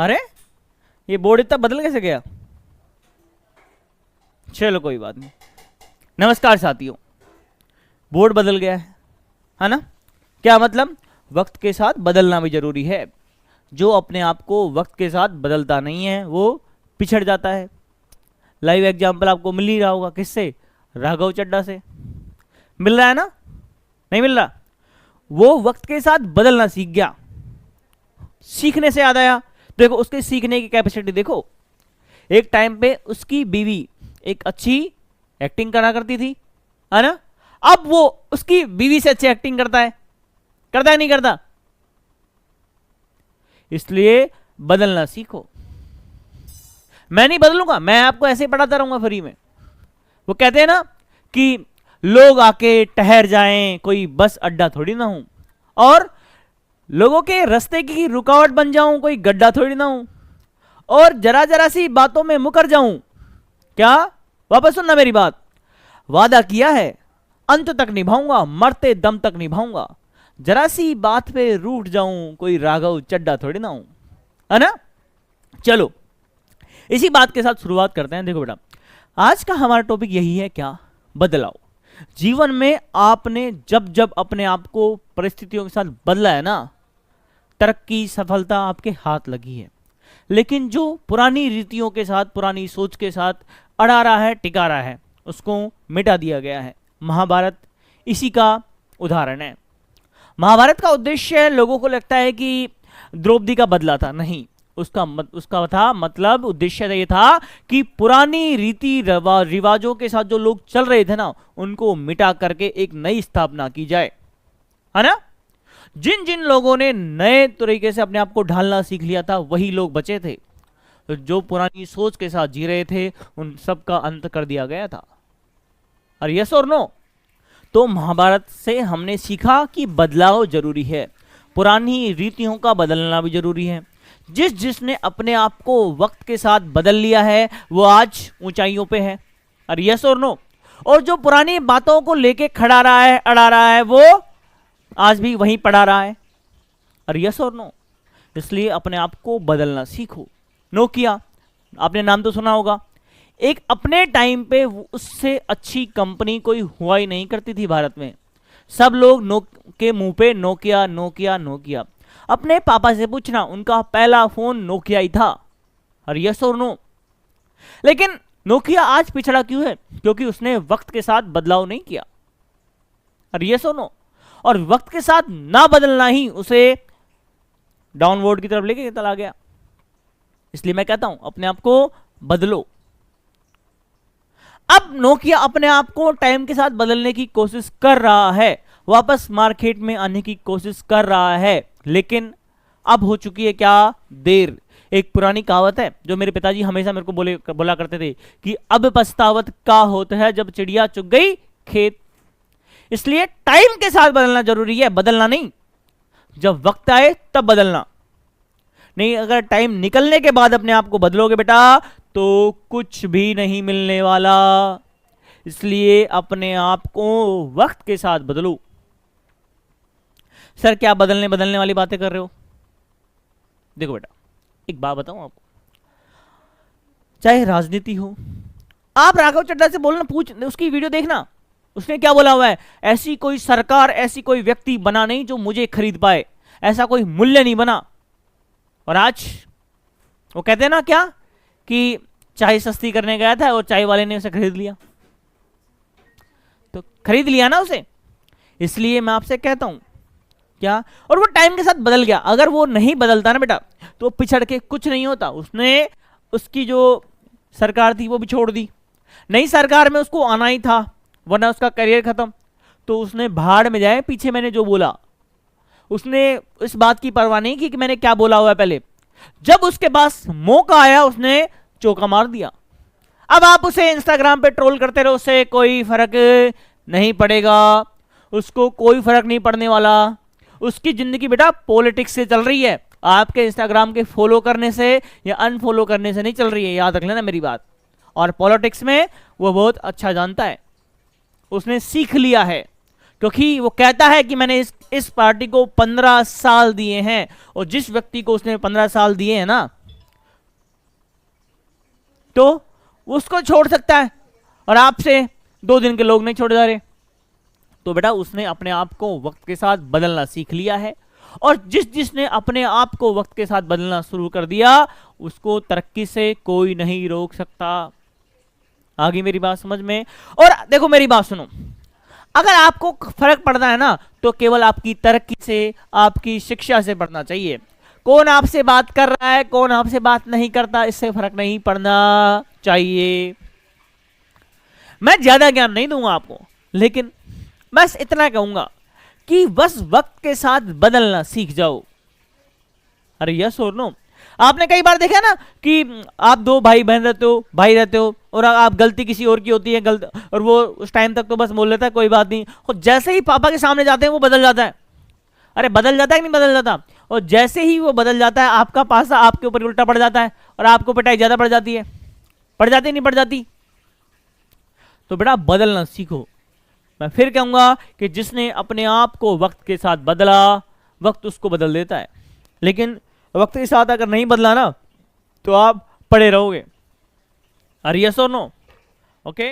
अरे ये बोर्ड इतना बदल कैसे गया? चलो कोई बात नहीं। नमस्कार साथियों, बोर्ड बदल गया है ना? क्या मतलब? वक्त के साथ बदलना भी जरूरी है। जो अपने आप को वक्त के साथ बदलता नहीं है वो पिछड़ जाता है। लाइव एग्जाम्पल आपको मिल ही रहा होगा, किससे? राघव चड्ढा से। मिल रहा है ना? नहीं मिल रहा? वो वक्त के साथ बदलना सीख गया। सीखने से याद आया, देखो उसके सीखने की कैपेसिटी देखो। एक टाइम पे उसकी बीवी एक अच्छी एक्टिंग करा करती थी, है ना? अब वो उसकी बीवी से अच्छी एक्टिंग करता है नहीं करता? इसलिए बदलना सीखो। मैं नहीं बदलूंगा, मैं आपको ऐसे ही पढ़ाता रहूंगा फ्री में। वो कहते हैं ना कि लोग आके ठहर जाएं, कोई बस अड्डा थोड़ी ना हूं, और लोगों के रास्ते की रुकावट बन जाऊं, कोई गड्ढा थोड़ी ना हूं, और जरा जरा सी बातों में मुकर जाऊं। क्या? वापस सुनना मेरी बात। वादा किया है अंत तक निभाऊंगा, मरते दम तक निभाऊंगा। जरा सी बात पे रूठ जाऊं, कोई राघव चड्ढा थोड़ी ना हूं, है ना? चलो इसी बात के साथ शुरुआत करते हैं। देखो बेटा, आज का हमारा टॉपिक यही है, क्या? बदलाव। जीवन में आपने जब जब अपने आप को परिस्थितियों के साथ बदला है ना, तरक्की सफलता आपके हाथ लगी है। लेकिन जो पुरानी रीतियों के साथ, पुरानी सोच के साथ अड़ा रहा है, टिका रहा है, उसको मिटा दिया गया है। महाभारत इसी का उदाहरण है। महाभारत का उद्देश्य, लोगों को लगता है कि द्रौपदी का बदला था, नहीं। उसका था मतलब उद्देश्य ये था कि पुरानी रीति रिवाजों के साथ जो लोग चल रहे थे ना, उनको मिटा करके एक नई स्थापना की जाए, है ना? जिन जिन लोगों ने नए तरीके से अपने आप को ढालना सीख लिया था, वही लोग बचे थे। तो जो पुरानी सोच के साथ जी रहे थे, उन सब का अंत कर दिया गया था। और यस और नो? तो महाभारत से हमने सीखा कि बदलाव जरूरी है, पुरानी रीतियों का बदलना भी जरूरी है। जिसने अपने आप को वक्त के साथ बदल लिया है, वो आज ऊंचाइयों पे है। और यस और नो? और जो पुरानी बातों को लेके खड़ा रहा है, अड़ा रहा है, वो आज भी वहीं पड़ा रहा है। और यस और नो? इसलिए अपने आप को बदलना सीखो। नोकिया, आपने नाम तो सुना होगा। एक अपने टाइम पे उससे अच्छी कंपनी कोई हुआ ही नहीं करती थी भारत में। सब लोग के मुंह पे नोकिया नोकिया नोकिया। अपने पापा से पूछना, उनका पहला फोन नोकिया ही था। और यस और नो? लेकिन नोकिया आज पिछड़ा क्यों है? क्योंकि उसने वक्त के साथ बदलाव नहीं किया। और यस और नो? और वक्त के साथ ना बदलना ही उसे डाउनवर्ड की तरफ लेके चला गया। इसलिए मैं कहता हूं, अपने आप को बदलो। अब नोकिया अपने आप को टाइम के साथ बदलने की कोशिश कर रहा है, वापस मार्केट में आने की कोशिश कर रहा है, लेकिन अब हो चुकी है क्या? देर। एक पुरानी कहावत है जो मेरे पिताजी हमेशा मेरे को बोला करते थे कि अब पछतावत का होता है जब चिड़िया चुग गई खेत। इसलिए टाइम के साथ बदलना जरूरी है, बदलना नहीं। जब वक्त आए तब बदलना नहीं। अगर टाइम निकलने के बाद अपने आप को बदलोगे बेटा, तो कुछ भी नहीं मिलने वाला। इसलिए अपने आप को वक्त के साथ बदलो। सर क्या बदलने वाली बातें कर रहे हो? देखो बेटा, एक बात बताऊं आपको, चाहे राजनीति हो, आप राघव चड्ढा से बोलना, पूछ उसकी वीडियो देखना, उसने क्या बोला हुआ है। ऐसी कोई सरकार, ऐसी कोई व्यक्ति बना नहीं जो मुझे खरीद पाए, ऐसा कोई मूल्य नहीं बना। और आज वो कहते हैं ना क्या, कि चाय सस्ती करने गया था और चाय वाले ने उसे खरीद लिया। तो खरीद लिया ना उसे। इसलिए मैं आपसे कहता हूं क्या, और वो टाइम के साथ बदल गया। अगर वो नहीं बदलता ना बेटा, तो पिछड़ के कुछ नहीं होता। उसने उसकी जो सरकार थी वो भी छोड़ दी, नई सरकार में उसको आना ही था, वरना उसका करियर खत्म। तो उसने भाड़ में जाए, पीछे मैंने जो बोला, उसने इस बात की परवाह नहीं की कि मैंने क्या बोला हुआ है पहले। जब उसके पास मौका आया, उसने चौका मार दिया। अब आप उसे इंस्टाग्राम पे ट्रोल करते रहो, उससे कोई फर्क नहीं पड़ेगा, उसको कोई फर्क नहीं पड़ने वाला। उसकी जिंदगी बेटा पॉलिटिक्स से चल रही है, आपके इंस्टाग्राम के फॉलो करने से या अनफॉलो करने से नहीं चल रही है, याद रख लेना मेरी बात। और पॉलिटिक्स में वो बहुत अच्छा जानता है, उसने सीख लिया है, क्योंकि वो कहता है कि मैंने इस पार्टी को 15 साल दिए हैं, और जिस व्यक्ति को उसने 15 साल दिए हैं ना, तो उसको छोड़ सकता है, और आपसे 2 दिन के लोग नहीं छोड़ जा रहे। तो बेटा उसने अपने आप को वक्त के साथ बदलना सीख लिया है, और जिसने अपने आप को वक्त के साथ बदलना शुरू कर दिया उसको तरक्की से कोई नहीं रोक सकता। आगे मेरी बात समझ में? और देखो मेरी बात सुनो, अगर आपको फर्क पड़ना है ना तो केवल आपकी तरक्की से, आपकी शिक्षा से पड़ना चाहिए। कौन आपसे बात कर रहा है, कौन आपसे बात नहीं करता, इससे फर्क नहीं पड़ना चाहिए। मैं ज्यादा ज्ञान नहीं दूंगा आपको, लेकिन बस इतना कहूंगा कि बस वक्त के साथ बदलना सीख जाओ। अरे यस और नो? आपने कई बार देखा ना कि आप 2 भाई बहन रहते हो, भाई रहते हो, और आप गलती किसी और की होती है गलत, और वो उस टाइम तक तो बस बोल लेता है कोई बात नहीं, और जैसे ही पापा के सामने जाते हैं वो बदल जाता है। अरे बदल जाता है कि नहीं बदल जाता? और जैसे ही वो बदल जाता है आपका पासा आपके ऊपर उल्टा पड़ जाता है, और आपको पिटाई ज्यादा पड़ जाती है। पड़ जाती नहीं पड़ जाती? तो बेटा बदलना सीखो। मैं फिर कहूंगा कि जिसने अपने आप को वक्त के साथ बदला, वक्त उसको बदल देता है, लेकिन वक्त के साथ अगर नहीं बदला ना तो आप पड़े रहोगे। आर यस और नो? ओके।